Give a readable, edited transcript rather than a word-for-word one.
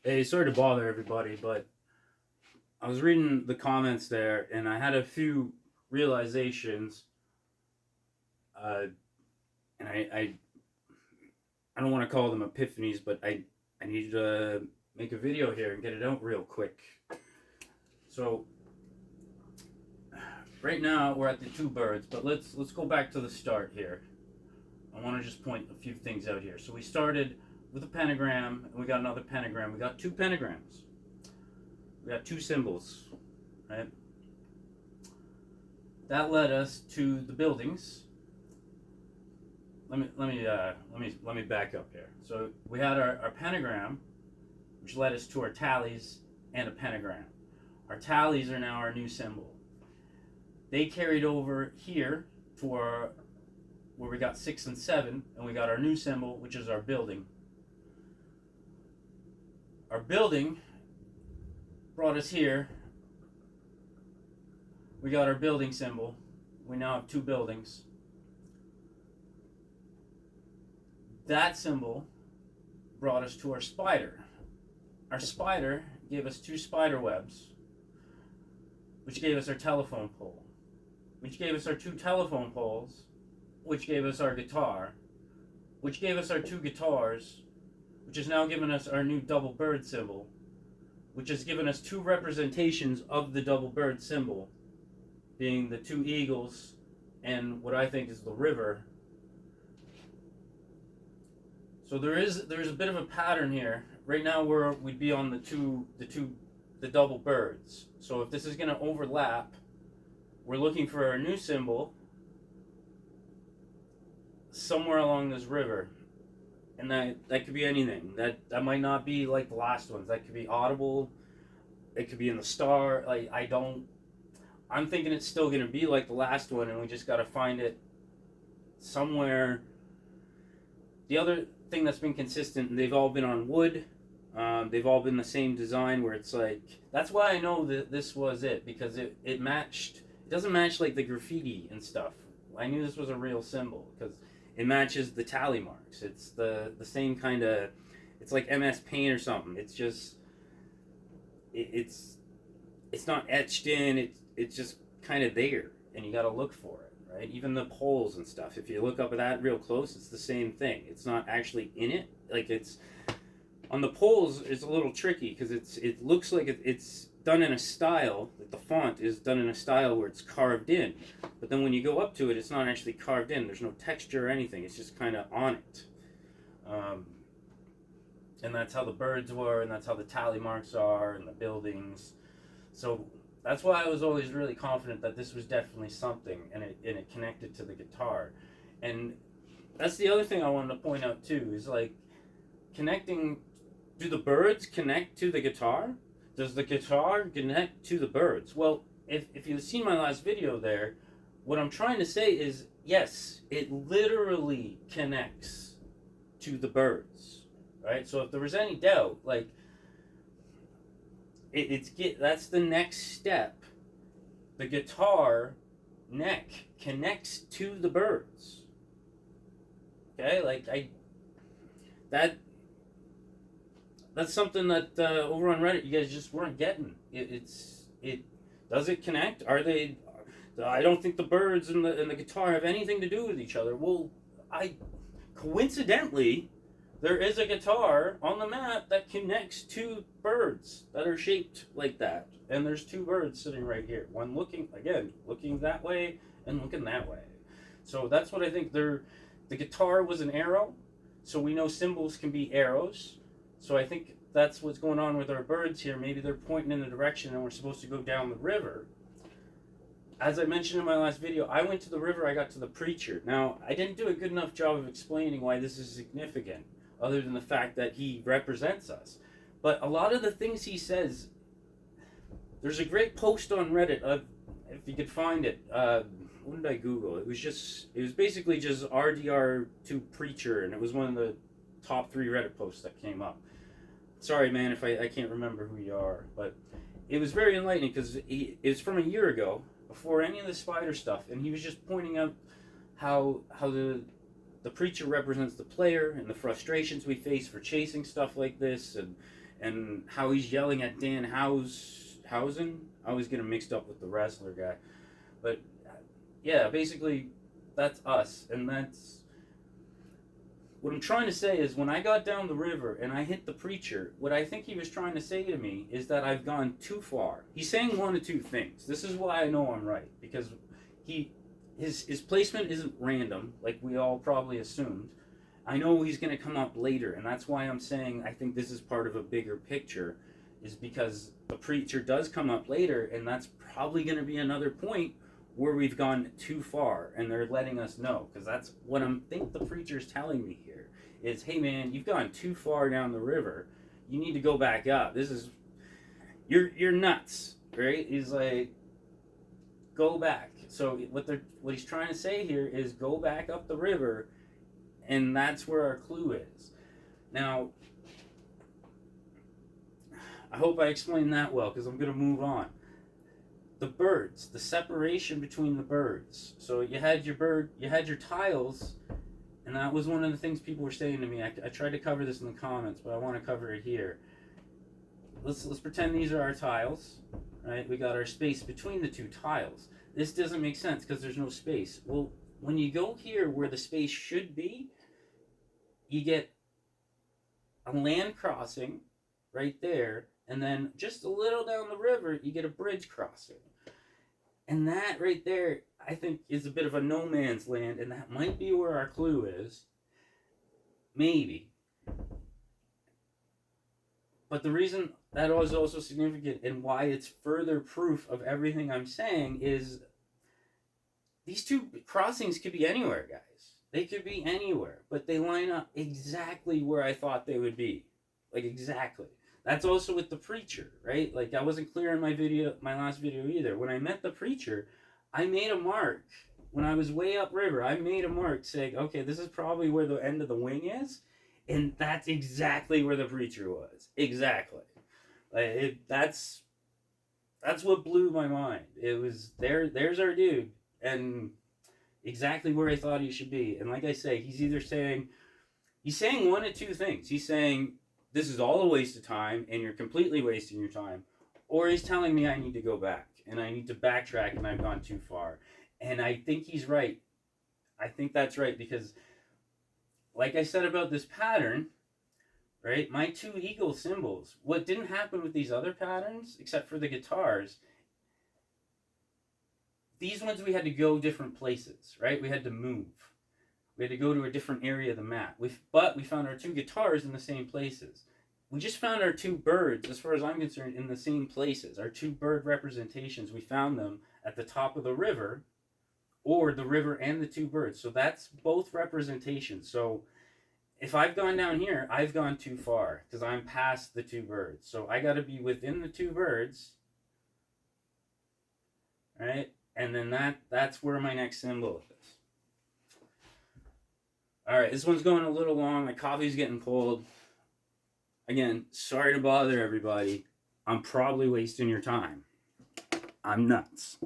Hey, sorry to bother everybody, but I was reading the comments there, and I had a few realizations. And I don't want to call them epiphanies, but I need to make a video here and get it out real quick. So right now we're at the two birds, but let's go back to the start here. I want to just point a few things out here. So we started with a pentagram, and we got another pentagram. We got two pentagrams. We got two symbols, right? That led us to the buildings. Let me back up here. So we had our pentagram, which led us to our tallies and a pentagram. Our tallies are now our new symbol. They carried over here to where we got 6 and 7, and we got our new symbol, which is our building. Our building brought us here. We got our building symbol. We now have two buildings. That symbol brought us to our spider. Our spider gave us two spider webs, which gave us our telephone pole, which gave us our two telephone poles, which gave us our guitar, which gave us our two guitars, which has now given us our new double bird symbol, which has given us two representations of the double bird symbol, being the two eagles and what I think is the river. So there's a bit of a pattern here. Right now we'd be on the double birds. So if this is going to overlap, we're looking for our new symbol somewhere along this river. And that could be anything. That might not be like the last ones. That could be audible. It could be in the star. I'm thinking it's still going to be like the last one, and we just got to find it somewhere. The other thing that's been consistent, they've all been on wood. They've all been the same design, where it's like, that's why I know that this was it, because it matched. It doesn't match like the graffiti and stuff. I knew this was a real symbol because it matches the tally marks. It's the same kind of, it's like MS Paint or something. It's just, it's not etched in. It's just kind of there, and you got to look for it, right? Even the poles and stuff. If you look up at that real close, it's the same thing. It's not actually in it. Like, it's on the poles. It's a little tricky because it looks like it's done in a style. Like the font is done in a style where it's carved in, but then when you go up to it, it's not actually carved in. There's no texture or anything. It's just kind of on it. And that's how the birds were, and that's how the tally marks are, and the buildings. So that's why I was always really confident that this was definitely something, and it connected to the guitar. And that's the other thing I wanted to point out too, is like connecting. Do the birds connect to the guitar? Does the guitar connect to the birds? Well, if you've seen my last video there, what I'm trying to say is, yes, it literally connects to the birds, right? So if there was any doubt, like, that's the next step. The guitar neck connects to the birds. Okay, that's something that over on Reddit you guys just weren't getting. Does it connect? Are they? I don't think the birds and the guitar have anything to do with each other. Well, coincidentally, there is a guitar on the map that connects to birds that are shaped like that. And there's two birds sitting right here. One looking that way and looking that way. So that's what I think. The guitar was an arrow, so we know symbols can be arrows. So I think that's what's going on with our birds here. Maybe they're pointing in the direction and we're supposed to go down the river. As I mentioned in my last video, I went to the river, I got to the preacher. Now, I didn't do a good enough job of explaining why this is significant, other than the fact that he represents us. But a lot of the things he says, there's a great post on Reddit, if you could find it. What did I Google? It was basically just RDR2 preacher, and it was one of the top 3 Reddit posts that came up. Sorry, man, if I can't remember who you are, but it was very enlightening because it was from a year ago, before any of the spider stuff, and he was just pointing out how the preacher represents the player and the frustrations we face for chasing stuff like this, and and how he's yelling at Housen. I always get him mixed up with the wrestler guy. But yeah, basically, that's us. And that's what I'm trying to say is when I got down the river and I hit the preacher, what I think he was trying to say to me is that I've gone too far. He's saying one of two things. This is why I know I'm right, because his placement isn't random, like we all probably assumed. I know he's going to come up later, and that's why I'm saying I think this is part of a bigger picture, is because the preacher does come up later, and that's probably going to be another point where we've gone too far, and they're letting us know, because that's what I think the preacher's telling me here, is, hey man, you've gone too far down the river, you need to go back up, you're nuts, right? He's like, go back. So what he's trying to say here is go back up the river, and that's where our clue is. Now, I hope I explained that well, because I'm going to move on. The birds, the separation between the birds. So you had your tiles, and that was one of the things people were saying to me. I tried to cover this in the comments, but I want to cover it here. Let's pretend these are our tiles, right? We got our space between the two tiles. This doesn't make sense because there's no space. Well, when you go here where the space should be, you get a land crossing right there, and then just a little down the river, you get a bridge crossing. And that right there, I think, is a bit of a no man's land, and that might be where our clue is. Maybe. But the reason that is also significant and why it's further proof of everything I'm saying is these two crossings could be anywhere, guys. They could be anywhere, but they line up exactly where I thought they would be. Like, exactly. That's also with the preacher, right? Like, I wasn't clear in my last video either. When I met the preacher, I made a mark. When I was way upriver, I made a mark saying, okay, this is probably where the end of the wing is, and that's exactly where the preacher was. Exactly. That's what blew my mind. It was, there's our dude, and exactly where I thought he should be. And like I say, he's saying one of two things. He's saying, this is all a waste of time, and you're completely wasting your time. Or he's telling me I need to go back, and I need to backtrack, and I've gone too far. And I think he's right. I think that's right, because like I said about this pattern, right, my two eagle symbols, what didn't happen with these other patterns, except for the guitars, these ones we had to go different places, right? We had to move. We had to go to a different area of the map. But we found our two guitars in the same places. We just found our two birds, as far as I'm concerned, in the same places. Our two bird representations, we found them at the top of the river, or the river and the two birds. So that's both representations. So if I've gone down here, I've gone too far, because I'm past the two birds. So I got to be within the two birds, right? And then that's where my next symbol is. Alright, this one's going a little long. My coffee's getting cold. Again, sorry to bother everybody. I'm probably wasting your time. I'm nuts.